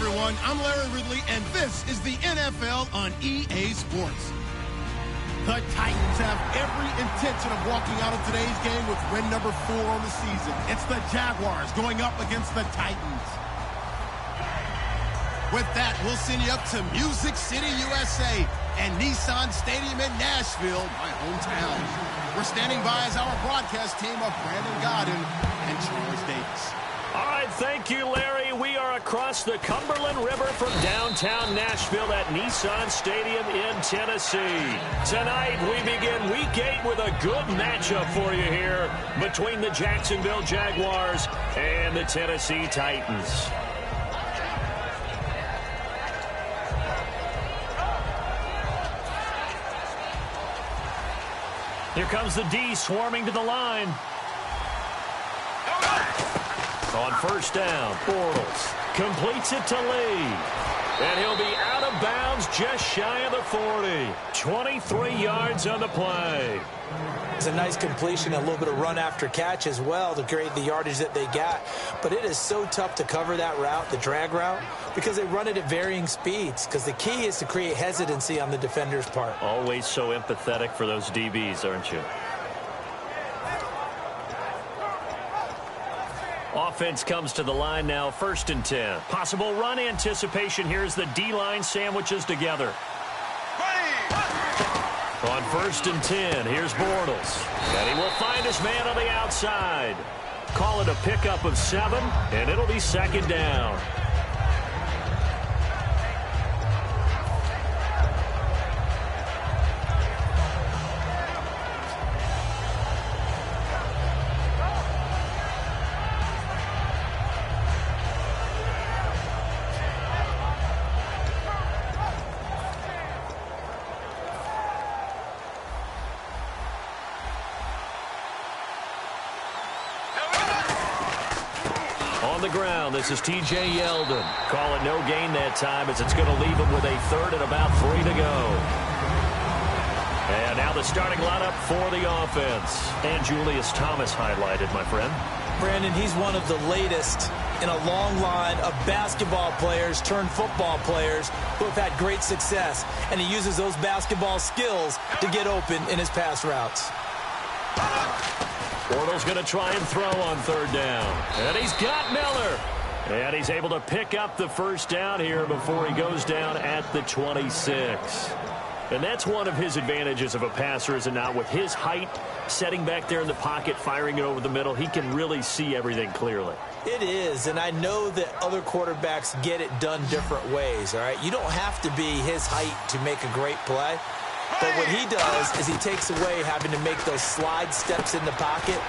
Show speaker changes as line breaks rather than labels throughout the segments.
everyone. I'm Larry Ridley, and this is the NFL on EA Sports. The Titans have every intention of walking out of today's game with win number 4 on the season. It's the Jaguars going up against the Titans. With that, we'll send you up to Music City, USA, and Nissan Stadium in Nashville, my hometown. We're standing by as our broadcast team of Brandon Godden and Charles Davis.
All right, thank you, Larry. We are across the Cumberland River from downtown Nashville at Nissan Stadium in Tennessee. Tonight, we begin Week 8 with a good matchup for you here between the Jacksonville Jaguars and the Tennessee Titans. Here comes the D swarming to the line. On first down, Bortles completes it to Lee. And he'll be out of bounds just shy of the 40. 23 yards on the play.
It's a nice completion, a little bit of run after catch as well to create the yardage that they got. But it is so tough to cover that route, the drag route, because they run it at varying speeds. Because the key is to create hesitancy on the defender's part.
Always so empathetic for those DBs, aren't you? Offense comes to the line now, 1st and 10. Possible run anticipation here as the D-line sandwiches together. On 1st and 10, here's Bortles. And he will find his man on the outside. Call it a pickup of 7, and it'll be 2nd down. On the ground, this is T.J. Yeldon. Call it no gain that time as it's going to leave him with a 3rd and about 3 to go. And now the starting lineup for the offense. And Julius Thomas highlighted, my friend.
Brandon, he's one of the latest in a long line of basketball players turned football players who have had great success. And he uses those basketball skills to get open in his pass routes.
Bortles going to try and throw on 3rd down. And he's got Miller. And he's able to pick up the 1st down here before he goes down at the 26. And that's one of his advantages of a passer, is it not? With his height, setting back there in the pocket, firing it over the middle, he can really see everything clearly.
It is, and I know that other quarterbacks get it done different ways, all right? You don't have to be his height to make a great play. But what he does is he takes away having to make those slide steps in the pocket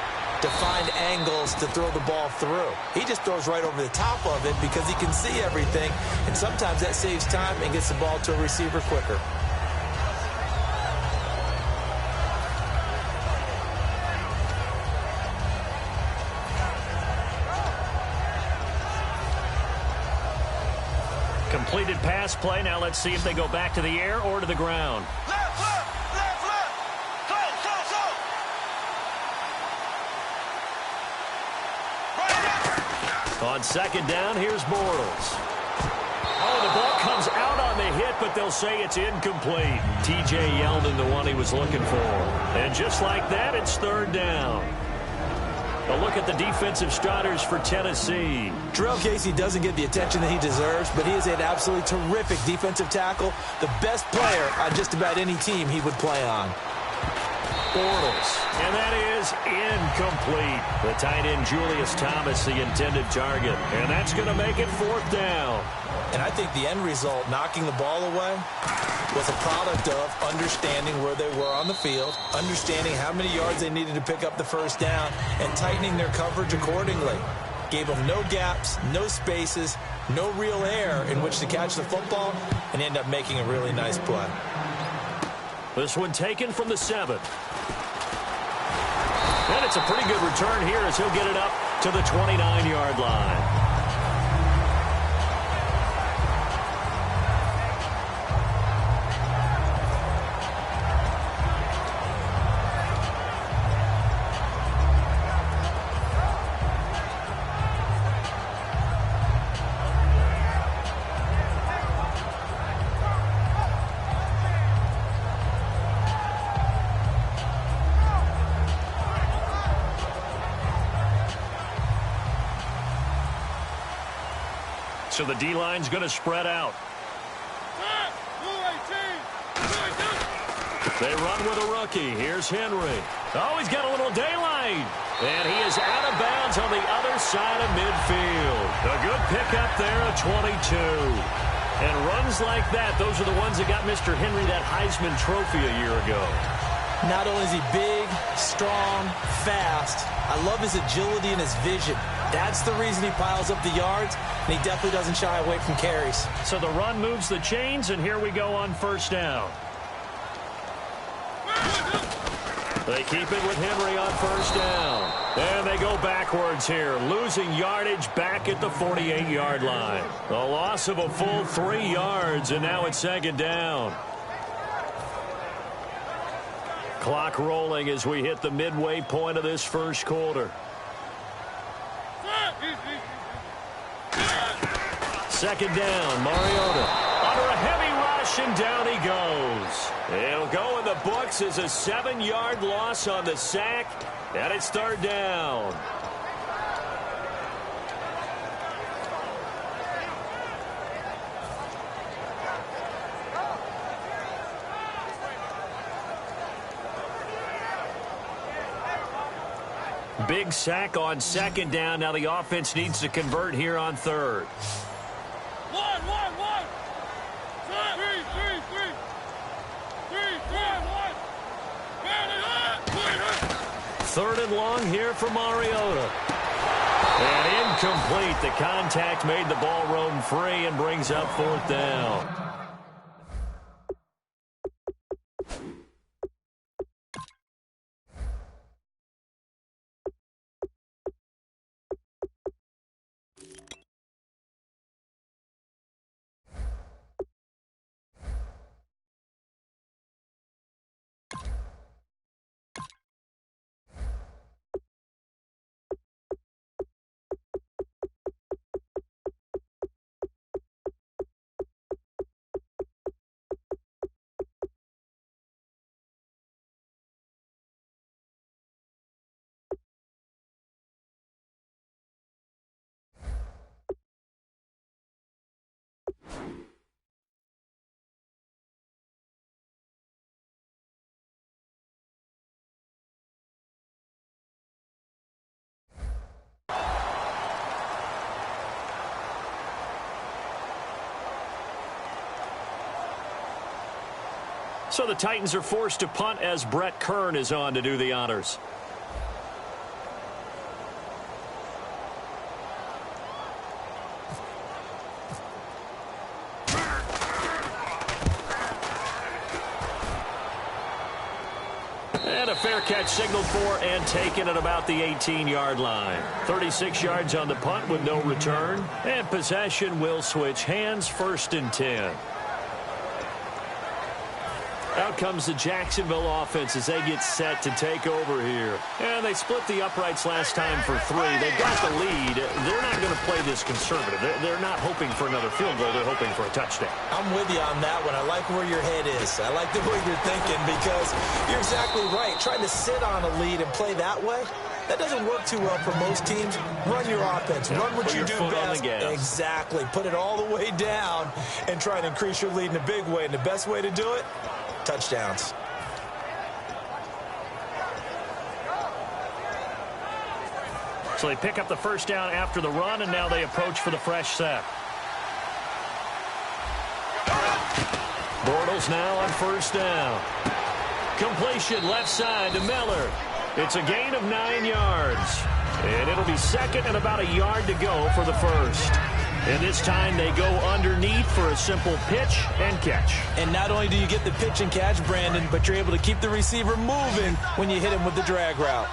to find angles to throw the ball through. He just throws right over the top of it because he can see everything, and sometimes that saves time and gets the ball to a receiver quicker.
Completed pass play. Now let's see if they go back to the air or to the ground.
Left, left, left, left. Go, go, go. Right.
On 2nd down, here's Bortles. Oh, the ball comes out on the hit, but they'll say it's incomplete. T.J. Yeldon, the one he was looking for. And just like that, it's 3rd down. A look at the defensive starters for Tennessee.
Terrell Casey doesn't get the attention that he deserves, but he is an absolutely terrific defensive tackle, the best player on just about any team he would play on.
Bortles, and that is incomplete. The tight end Julius Thomas, the intended target, and that's going to make it 4th down.
And I think the end result, knocking the ball away, was a product of understanding where they were on the field, understanding how many yards they needed to pick up the 1st down, and tightening their coverage accordingly. Gave them no gaps, no spaces, no real air in which to catch the football, and end up making a really nice play.
This one taken from the 7. And it's a pretty good return here as he'll get it up to the 29-yard line. So the D-line's going to spread out. They run with a rookie. Here's Henry. Oh, he's got a little daylight. And he is out of bounds on the other side of midfield. A good pickup there, a 22. And runs like that, those are the ones that got Mr. Henry that Heisman Trophy a year ago.
Not only is he big, strong, fast, I love his agility and his vision. That's the reason he piles up the yards, and he definitely doesn't shy away from carries.
So the run moves the chains, and here we go on first down. They keep it with Henry on first down. And they go backwards here, losing yardage back at the 48-yard line. A loss of a full 3 yards, and now it's second down. Clock rolling as we hit the midway point of this first quarter. Second down, Mariota. Under a heavy rush, and down he goes. It'll go in the books as a 7-yard loss on the sack, and it's third down. Big sack on second down. Now the offense needs to convert here on third.
One.
Third and long here for Mariota. And incomplete. The contact made the ball roam free and brings up fourth down. So the Titans are forced to punt as Brett Kern is on to do the honors. And a fair catch signaled for and taken at about the 18-yard line. 36 yards on the punt with no return. And possession will switch hands, first and 10. Out comes the Jacksonville offense as they get set to take over here. And they split the uprights last time for 3. They've got the lead. They're not going to play this conservative. They're not hoping for another field goal. They're hoping for a touchdown.
I'm with you on that one. I like where your head is. I like the way you're thinking because you're exactly right. Trying to sit on a lead and play that way, that doesn't work too well for most teams. Run your offense. Run what you do best. Exactly. Put it all the way down and try to increase your lead in a big way. And the best way to do it, touchdowns.
So they pick up the first down after the run, and now they approach for the fresh set. Bortles now on first down. Completion left side to Miller. It's a gain of 9 yards. And it'll be second and about a yard to go for the first. And this time they go underneath for a simple pitch and catch.
And not only do you get the pitch and catch, Brandon, but you're able to keep the receiver moving when you hit him with the drag route.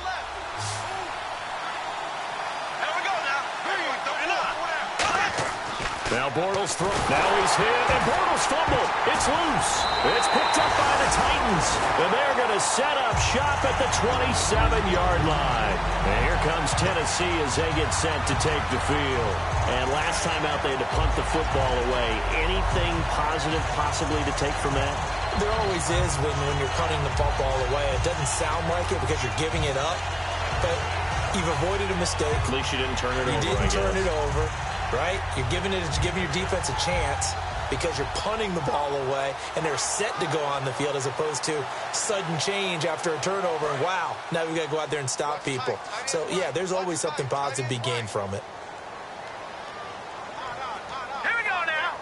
Now Bortles throw. Now he's hit, and Bortles fumbled. It's loose. It's picked up by the Titans. And they're going to set up shop at the 27-yard line. And here comes Tennessee as they get set to take the field. And last time out, they had to punt the football away. Anything positive possibly to take from that?
There always is when you're punting the football away. It doesn't sound like it because you're giving it up, but you've avoided a mistake.
At least you didn't turn it over.
You didn't turn it over. right? You're giving your defense a chance because you're punting the ball away, and they're set to go on the field as opposed to sudden change after a turnover, and wow, now we've got to go out there and stop people. So, yeah, there's always something positive to be gained from it.
Here we go now.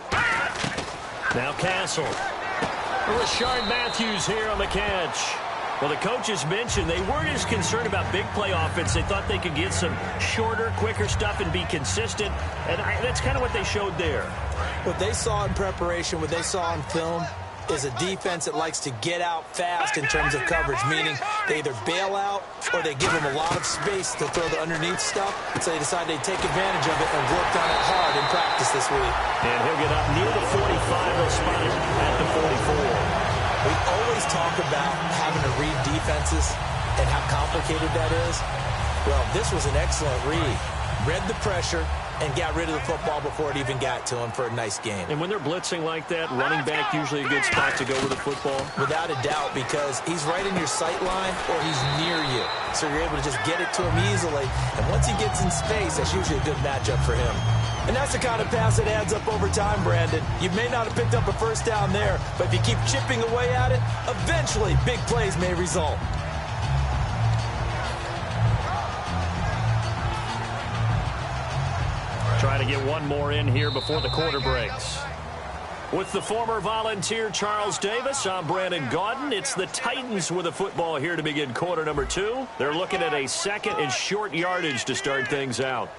Now Castle. Rashard Matthews here on the catch. Well, the coaches mentioned they weren't as concerned about big play offense. They thought they could get some shorter, quicker stuff and be consistent, and that's kind of what they showed there.
What they saw in preparation, what they saw in film, is a defense that likes to get out fast in terms of coverage, meaning they either bail out or they give them a lot of space to throw the underneath stuff, so they decided they'd take advantage of it and worked on it hard in practice this week.
And he'll get up near the 45. They'll spot him at the 44.
We always talk about having to read defenses and how complicated that is. Well, this was an excellent read. Read the pressure and got rid of the football before it even got to him for a nice game.
And when they're blitzing like that, running back usually a good spot to go with the football?
Without a doubt, because he's right in your sight line or he's near you. So you're able to just get it to him easily. And once he gets in space, that's usually a good matchup for him. And that's the kind of pass that adds up over time, Brandon. You may not have picked up a first down there, but if you keep chipping away at it, eventually big plays may result.
Try to get one more in here before the quarter breaks. With the former Volunteer Charles Davis, I'm Brandon Gaudin. It's the Titans with the football here to begin quarter number 2. They're looking at a second and short yardage to start things out.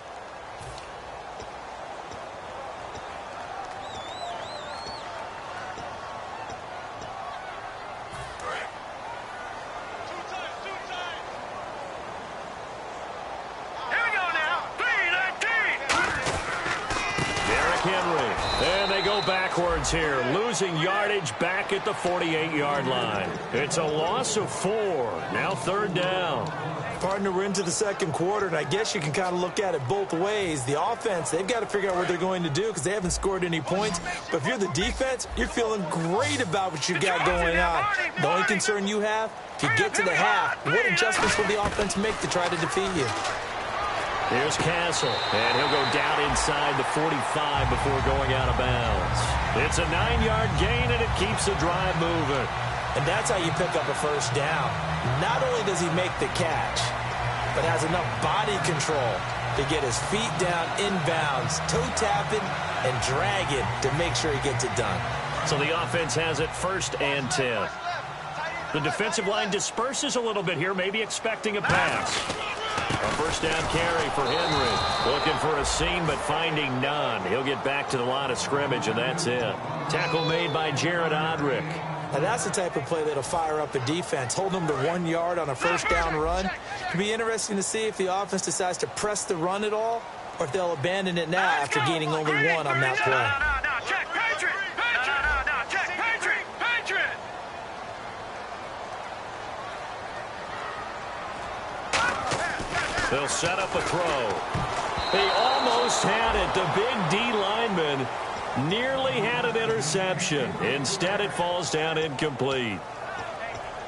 Here, losing yardage back at the 48-yard line. It's a loss of 4. Now third down.
Partner, we're into the second quarter, and I guess you can kind of look at it both ways. The offense, they've got to figure out what they're going to do because they haven't scored any points. But if you're the defense, you're feeling great about what you've got going on. The only concern you have, if you get to the half, what adjustments will the offense make to try to defeat you?
Here's Castle, and he'll go down inside the 45 before going out of bounds. It's a 9-yard gain, and it keeps the drive moving.
And that's how you pick up a first down. Not only does he make the catch, but has enough body control to get his feet down inbounds, toe tapping and dragging to make sure he gets it done.
So the offense has it 1st and 10. The defensive line disperses a little bit here, maybe expecting a pass. A first down carry for Henry. Looking for a seam, but finding none. He'll get back to the line of scrimmage, and that's it. Tackle made by Jared Odrick.
Now that's the type of play that'll fire up a defense. Holding them to 1 yard on a first down run. It'll be interesting to see if the offense decides to press the run at all, or if they'll abandon it now after gaining only 1 on that play.
No, check, Patriot. No, check, Patriot.
They'll set up a throw. He almost had it. The big D lineman nearly had an interception. Instead, it falls down incomplete.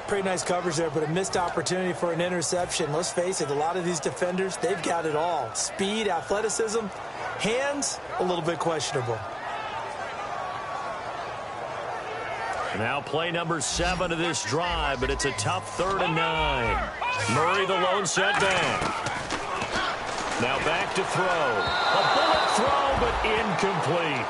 Pretty nice coverage there, but a missed opportunity for an interception. Let's face it, a lot of these defenders, they've got it all. Speed, athleticism, hands, a little bit questionable.
Now play number 7 of this drive, but it's a tough 3rd and 9. Murray the lone setback. Now back to throw. A bullet throw, but incomplete.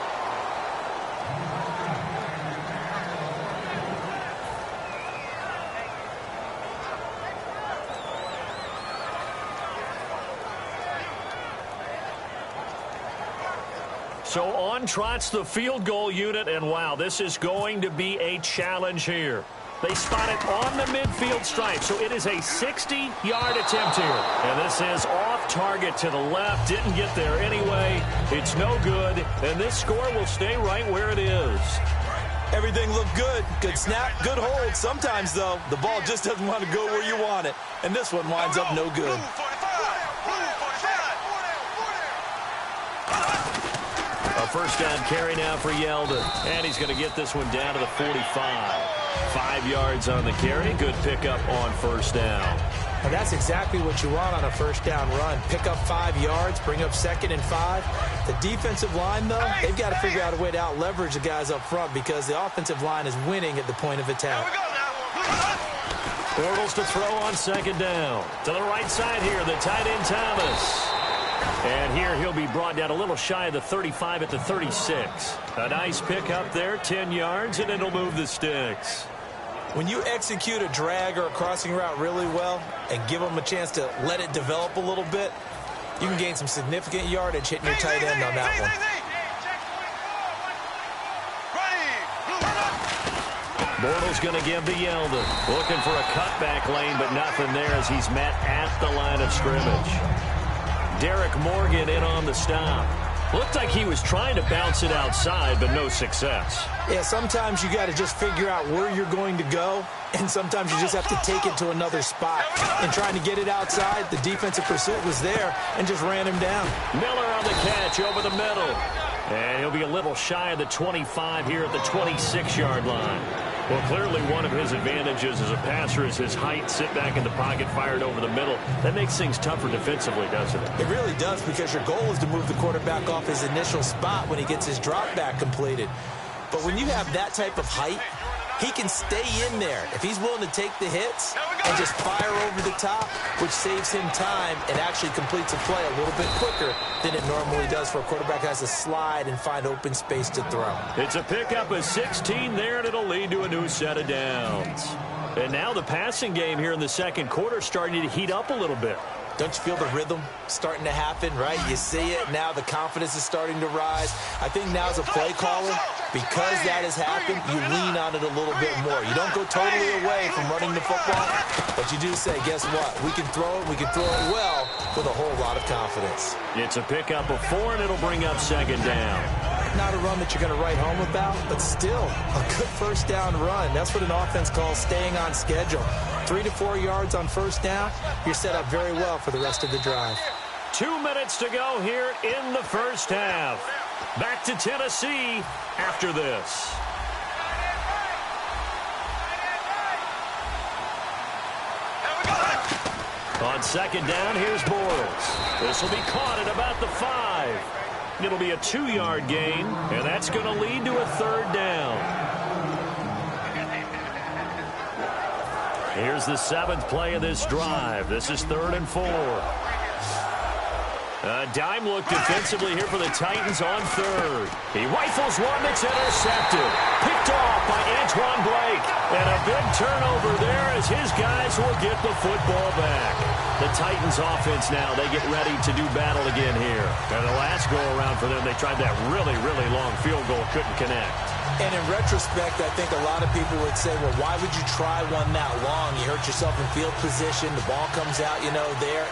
So on trots the field goal unit, and wow, this is going to be a challenge here. They spot it on the midfield stripe, so it is a 60-yard attempt here. And this is off target to the left. Didn't get there anyway. It's no good, and this score will stay right where it is.
Everything looked good. Good snap, good hold. Sometimes, though, the ball just doesn't want to go where you want it. And this one winds up no good.
A first down carry now for Yeldon. And he's going to get this one down to the 45. 5 yards on the carry. Good pickup on first down.
And that's exactly what you want on a first down run. Pick up 5 yards, bring up 2nd and 5. The defensive line, though, they've got to figure out a way to out-leverage the guys up front because the offensive line is winning at the point of attack.
Bortles to throw on 2nd down. To the right side here, the tight end Thomas. And here he'll be brought down a little shy of the 35 at the 36. A nice pick up there, 10 yards, and it'll move the sticks.
When you execute a drag or a crossing route really well and give them a chance to let it develop a little bit, you can gain some significant yardage hitting your tight end on that one.
Bortles going to give to Yeldon. Looking for a cutback lane, but nothing there as he's met at the line of scrimmage. Derek Morgan in on the stop. Looked like he was trying to bounce it outside, but no success.
Yeah, sometimes you got to just figure out where you're going to go, and sometimes you just have to take it to another spot. And trying to get it outside, the defensive pursuit was there and just ran him down.
Miller on the catch over the middle. And he'll be a little shy of the 25 here at the 26-yard line. Well, clearly one of his advantages as a passer is his height. Sit back in the pocket, fired over the middle. That makes things tougher defensively, doesn't it?
It really does, because your goal is to move the quarterback off his initial spot when he gets his drop back completed. But when you have that type of height, he can stay in there if he's willing to take the hits and just fire over the top, which saves him time and actually completes a play a little bit quicker than it normally does for a quarterback who has to slide and find open space to throw.
It's a pickup of 16 there, and it'll lead to a new set of downs. And now the passing game here in the second quarter starting to heat up a little bit.
Don't you feel the rhythm starting to happen, right? You see it. Now the confidence is starting to rise. I think now as a play caller, because that has happened, you lean on it a little bit more. You don't go totally away from running the football, but you do say, guess what? We can throw it. We can throw it well with a whole lot of confidence.
It's a pickup of 4, and it'll bring up 2nd down.
Not a run that you're going to write home about, but still a good first down run. That's what an offense calls staying on schedule. 3 to 4 yards on first down, you're set up very well for the rest of the drive.
2 minutes to go here in the first half. Back to Tennessee after this. On 2nd down, here's Bortles. This will be caught at about the 5. It'll be a 2-yard gain, and that's going to lead to a 3rd down. Here's the 7th play of this drive. This is 3rd and 4. A dime look defensively here for the Titans on 3rd. He rifles one that's intercepted. Picked off by Antoine Blake. And a big turnover there as his guys will get the football back. The Titans offense now, they get ready to do battle again here. And the last go-around for them, they tried that really, really long field goal, couldn't connect.
And in retrospect, I think a lot of people would say, well, why would you try one that long? You hurt yourself in field position. The ball comes out, there.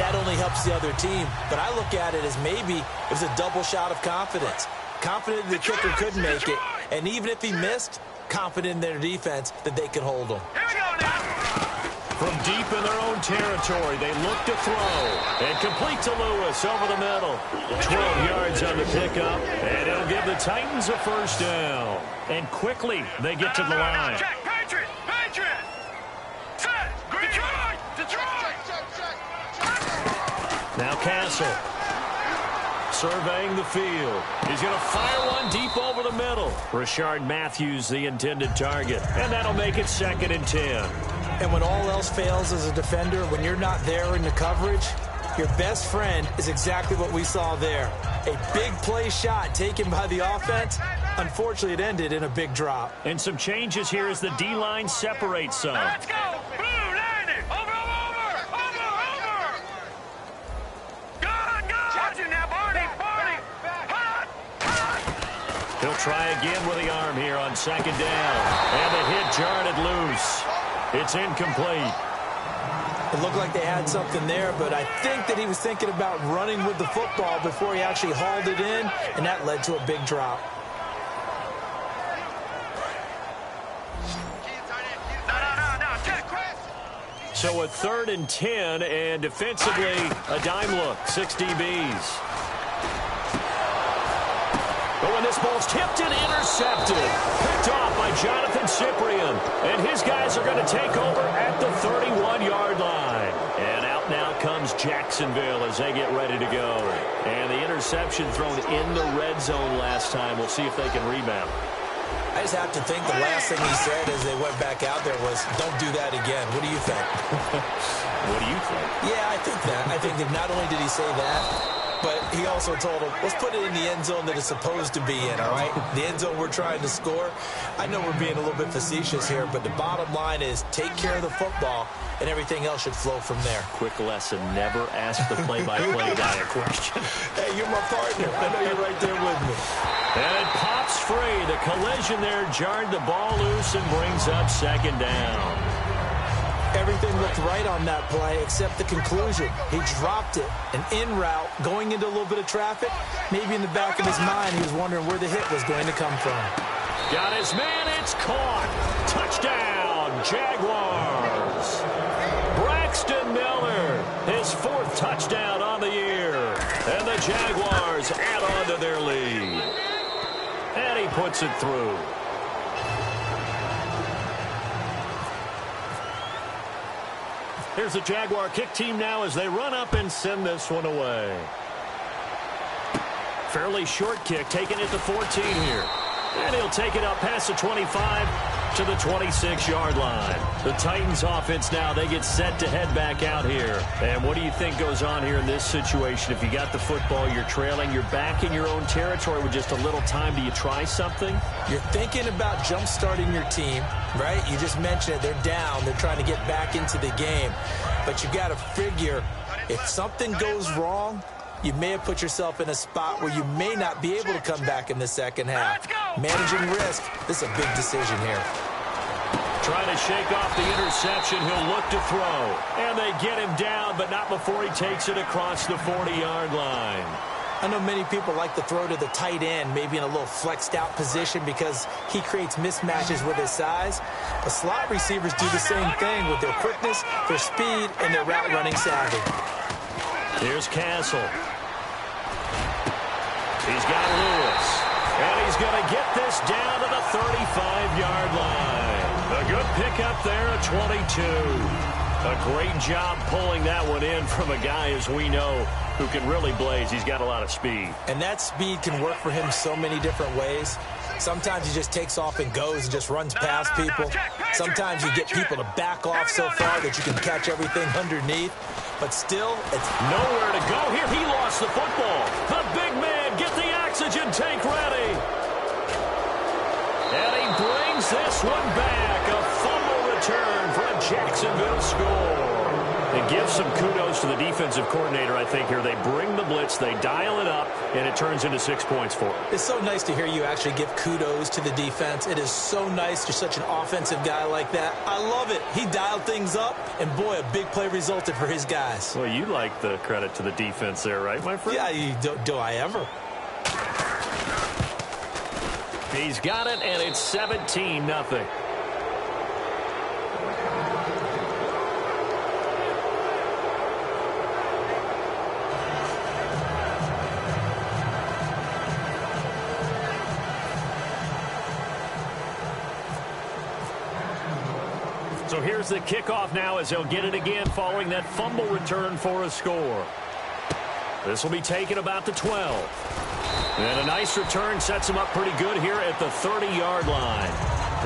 That only helps the other team. But I look at it as maybe it was a double shot of confidence. Confident the kicker couldn't make it. And even if he missed, confident in their defense that they could hold him.
From deep in their own territory, they look to throw. And complete to Lewis over the middle. 12 yards on the pickup, and it'll give the Titans a first down. And quickly, they get to the line.
Patriot! Set! Detroit!
Now Castle. Surveying the field. He's going to fire one deep over the middle. Rashard Matthews, the intended target. And that'll make it 2nd and 10.
And when all else fails as a defender, when you're not there in the coverage, your best friend is exactly what we saw there. A big play shot taken by the offense. Unfortunately, it ended in a big drop.
And some changes here as the D-line separates some.
Let's go! Blue, land it! Over! Good! Watch it now, Barney! Hot!
He'll try again with the arm here on 2nd down. And the hit jarred it loose. It's incomplete.
It looked like they had something there, but I think that he was thinking about running with the football before he actually hauled it in, and that led to a big drop.
So a 3rd and 10, and defensively, a dime look, 6 DBs. But when this ball's tipped and intercepted, picked off by Jonathan Cyprien. And his guys are going to take over at the 31-yard line. out comes Jacksonville as they get ready to go. And the interception thrown in the red zone last time. We'll see if they can rebound.
I just have to think the last thing he said as they went back out there was, don't do that again. What do you think?
What do you think?
Yeah, I think that. I think that not only did he say that, but he also told him, let's put it in the end zone that it's supposed to be in, all right? The end zone we're trying to score. I know we're being a little bit facetious here, but the bottom line is take care of the football, and everything else should flow from there.
Quick lesson, never ask the play-by-play guy a question.
Hey, you're my partner. I know you're right there with me.
And it pops free. The collision there jarred the ball loose and brings up second down.
Everything looked right on that play except the conclusion. He dropped it, an in route, going into a little bit of traffic. Maybe in the back of his mind, he was wondering where the hit was going to come from.
Got his man, it's caught. Touchdown, Jaguars. Braxton Miller, his 4th touchdown on the year. And the Jaguars add on to their lead. And he puts it through. Here's the Jaguar kick team now as they run up and send this one away. Fairly short kick, taking it to 14 here. And he'll take it up past the 25 to the 26-yard line. The Titans offense now, they get set to head back out here. And what do you think goes on here in this situation? If you got the football, you're trailing, you're back in your own territory with just a little time. Do you try something?
You're thinking about jump-starting your team, right? You just mentioned it. They're down. They're trying to get back into the game. But you got to figure if something goes wrong, you may have put yourself in a spot where you may not be able to come back in the second half. Managing risk, this is a big decision here.
Trying to shake off the interception. He'll look to throw. And they get him down, but not before he takes it across the 40-yard line.
I know many people like to throw to the tight end, maybe in a little flexed out position because he creates mismatches with his size. But slot receivers do the same thing with their quickness, their speed, and their route running savvy.
Here's Castle. He's got Lewis. And he's going to get this down to the 35-yard line. A good pickup there at 22. A great job pulling that one in from a guy, as we know, who can really blaze. He's got a lot of speed.
And that speed can work for him so many different ways. Sometimes he just takes off and goes and just runs past people. Sometimes you get people to back off so far that you can catch everything underneath. But still, it's
nowhere to go here. He lost the football. The big man, get the oxygen tank ready. And he brings this one back. A fumble return for a Jacksonville score. And give some kudos to the defensive coordinator, I think, here. They bring the blitz, they dial it up, and it turns into 6 points for them.
It's so nice to hear you actually give kudos to the defense. It is so nice. You're such an offensive guy like that. I love it. He dialed things up, and boy, a big play resulted for his guys.
Well, you like the credit to the defense there, right, my friend?
Yeah, do I ever?
He's got it, and it's 17-0. So here's the kickoff now as they'll get it again following that fumble return for a score. This will be taken about the 12. And a nice return sets them up pretty good here at the 30-yard line.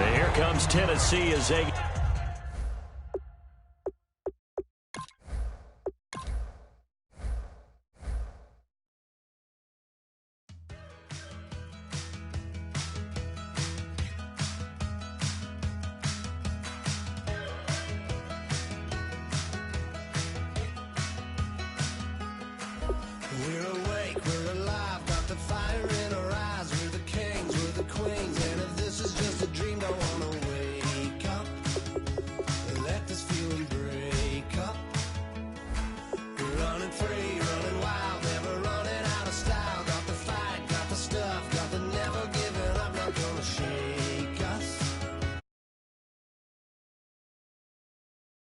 And here comes Tennessee as they...
We're